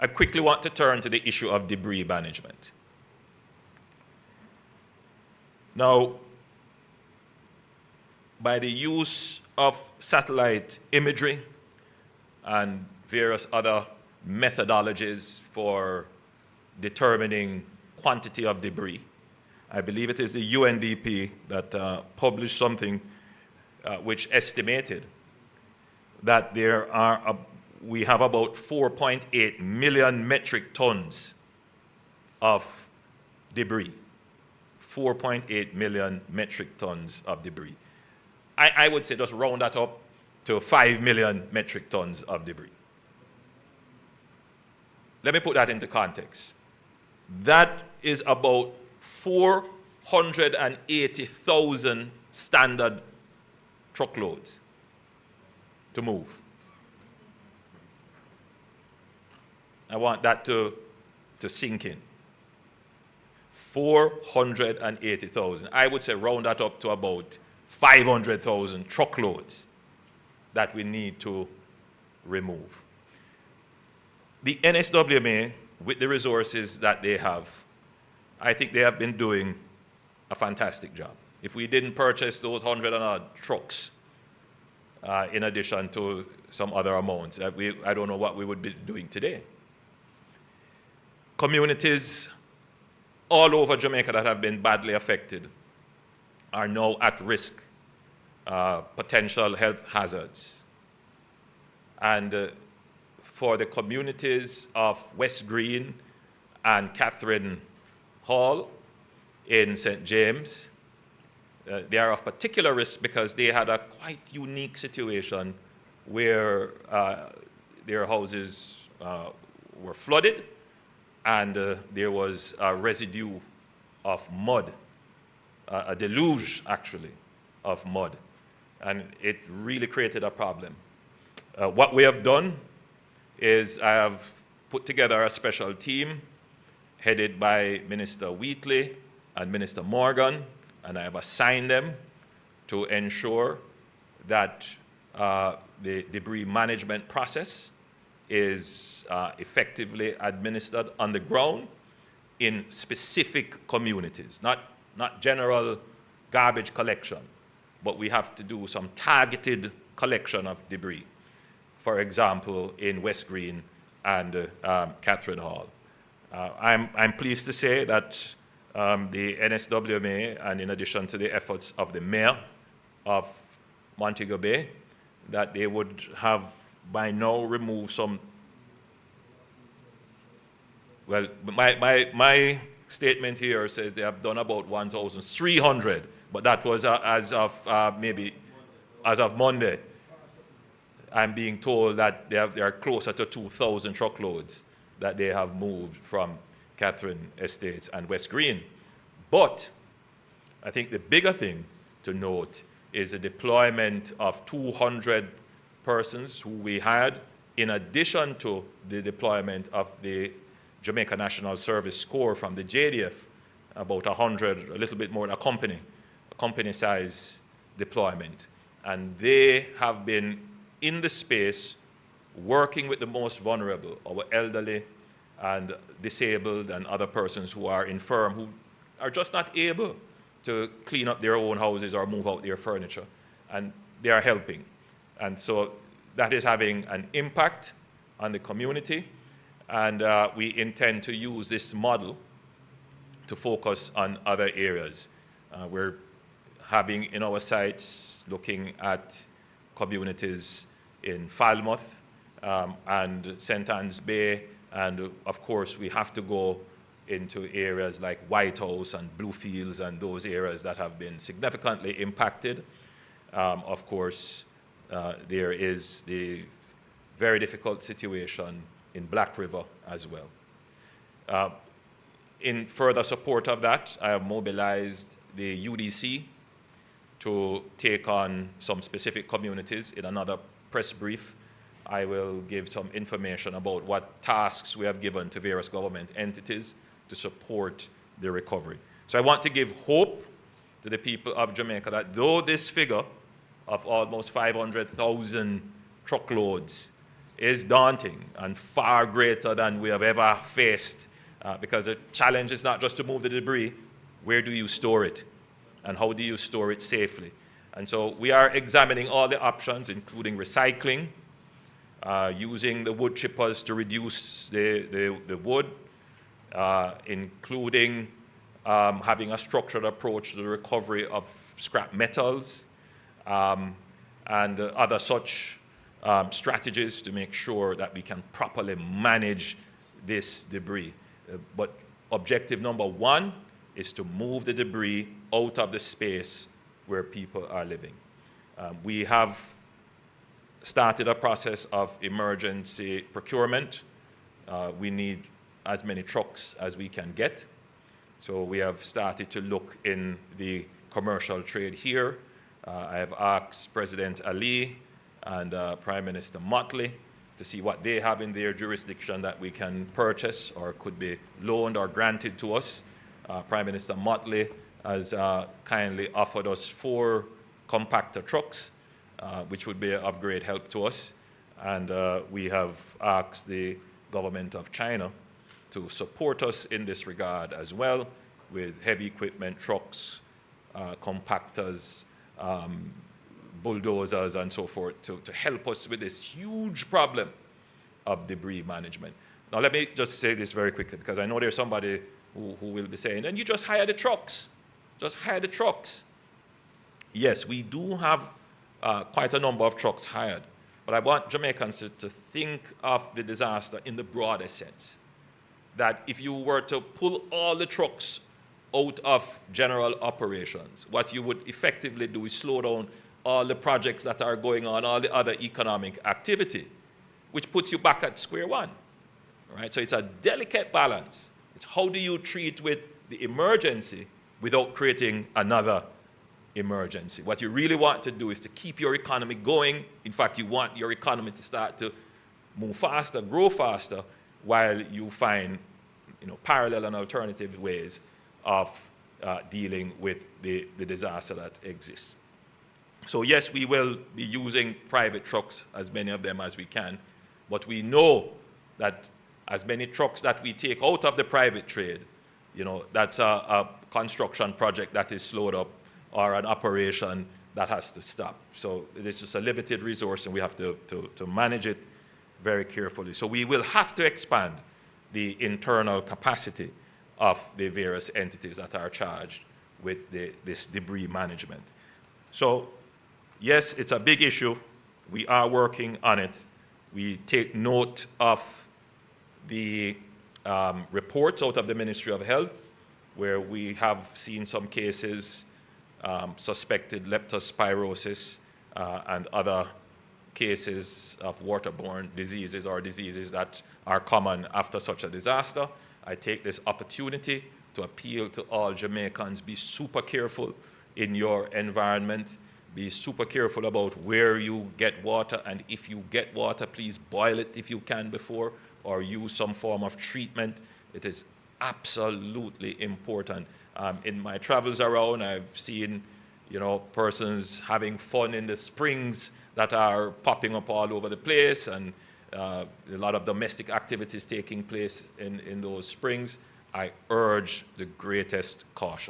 I quickly want to turn to the issue of debris management. Now, by the use of satellite imagery and various other methodologies for determining quantity of debris, I believe it is the UNDP that published something which estimated that we have about 4.8 million metric tons of debris. 4.8 million metric tons of debris. I would say just round that up to 5 million metric tons of debris. Let me put that into context. That is about 480,000 standard truckloads to move. I want that to sink in. 480,000. I would say round that up to about 500,000 truckloads that we need to remove. The NSWMA, with the resources that they have, I think they have been doing a fantastic job. If we didn't purchase those 100 and odd trucks, in addition to some other amounts, I don't know what we would be doing today. Communities all over Jamaica that have been badly affected are now at risk, potential health hazards. And for the communities of West Green and Catherine Hall in St. James, they are of particular risk because they had a quite unique situation where their houses were flooded and there was a residue of mud, a deluge actually of mud, and it really created a problem. What we have done is I have put together a special team headed by Minister Wheatley and Minister Morgan, and I have assigned them to ensure that the debris management process is effectively administered on the ground in specific communities, not general garbage collection, but we have to do some targeted collection of debris. For example, in West Green and Catherine Hall. I'm pleased to say that the NSWMA, and in addition to the efforts of the mayor of Montego Bay, that they would have by now removed some. Well, my statement here says they have done about 1,300, but that was as of Monday. I'm being told that they are closer to 2,000 truckloads that they have moved from Catherine Estates and West Green. But I think the bigger thing to note is the deployment of 200 persons who we had, in addition to the deployment of the Jamaica National Service Corps from the JDF, about 100, a little bit more than a company-size deployment. And they have been in the space working with the most vulnerable, our elderly and disabled and other persons who are infirm, who are just not able to clean up their own houses or move out their furniture. And they are helping. And so that is having an impact on the community. And we intend to use this model to focus on other areas. We're having in our sites looking at communities in Falmouth and St. Anne's Bay, and of course we have to go into areas like White House and Bluefields and those areas that have been significantly impacted. Of course, there is the very difficult situation in Black River as well. In further support of that, I have mobilized the UDC to take on some specific communities. In another press brief, I will give some information about what tasks we have given to various government entities to support the recovery. So I want to give hope to the people of Jamaica that though this figure of almost 500,000 truckloads is daunting and far greater than we have ever faced, because the challenge is not just to move the debris. Where do you store it? And how do you store it safely? And so we are examining all the options, including recycling, using the wood chippers to reduce the wood, including having a structured approach to the recovery of scrap metals, and other such strategies to make sure that we can properly manage this debris. But objective number one is to move the debris out of the space where people are living. We have started a process of emergency procurement. We need as many trucks as we can get. So we have started to look in the commercial trade here. I have asked President Ali and Prime Minister Motley to see what they have in their jurisdiction that we can purchase or could be loaned or granted to us. Prime Minister Motley has kindly offered us 4 compactor trucks, which would be of great help to us. And we have asked the government of China to support us in this regard as well, with heavy equipment, trucks, compactors, bulldozers, and so forth, to help us with this huge problem of debris management. Now, let me just say this very quickly, because I know there's somebody who will be saying, and you just hire the trucks. Just hire the trucks. Yes, we do have quite a number of trucks hired, but I want Jamaicans to think of the disaster in the broader sense. That if you were to pull all the trucks out of general operations, what you would effectively do is slow down all the projects that are going on, all the other economic activity, which puts you back at square one. Right? So it's a delicate balance. It's how do you treat with the emergency without creating another emergency. What you really want to do is to keep your economy going. In fact, you want your economy to start to move faster, grow faster, while you find parallel and alternative ways of dealing with the disaster that exists. So yes, we will be using private trucks, as many of them as we can, but we know that as many trucks that we take out of the private trade, that's a construction project that is slowed up or an operation that has to stop. So it is just a limited resource, and we have to manage it very carefully. So we will have to expand the internal capacity of the various entities that are charged with this debris management. So yes, it's a big issue. We are working on it. We take note of the reports out of the Ministry of Health, where we have seen some cases, suspected leptospirosis and other cases of waterborne diseases or diseases that are common after such a disaster. I take this opportunity to appeal to all Jamaicans: be super careful in your environment. Be super careful about where you get water, and if you get water, please boil it if you can before, or use some form of treatment. It is absolutely important. In my travels around, I've seen, persons having fun in the springs that are popping up all over the place, and a lot of domestic activities taking place in those springs. I urge the greatest caution.